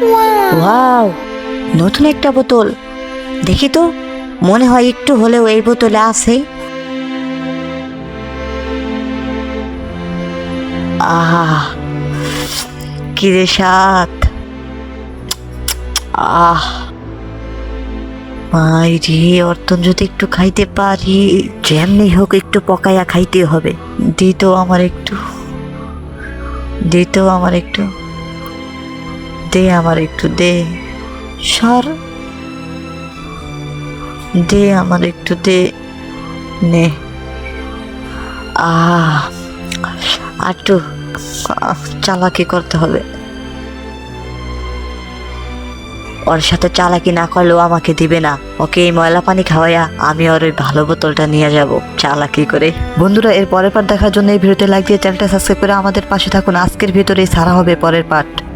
Wow, নতুন একটা বোতল। দেখি তো, মনে হয় একটু হলেও এই বোতলে আছে। আহা, কি রে স্বাদ! আহ মাইরি, অর্তন যদি একটু খাইতে পারি, যেমনি হোক একটু পকাইয়া খাইতে হবে। দিত আমার একটু, দিত আমার একটু, দে আমার একটু, দে সর, দে আমার একটু, দে, নে। আহ একটু চালাকি করতে হবে। ওর সাথে চালাকি না করলেও আমাকে দিবে না। ওকে এই ময়লা পানি খাওয়াইয়া আমি ওর ওই ভালো বোতলটা নিয়ে যাব চালাকি করে। বন্ধুরা, এর পরের পার্ট দেখার জন্য এই ভিডিওতে লাইক দিয়ে চ্যানেলটা সাবস্ক্রাইব করে আমাদের পাশে থাকুন। আজকের ভিতরেই ছাড়া হবে পরের পার্ট।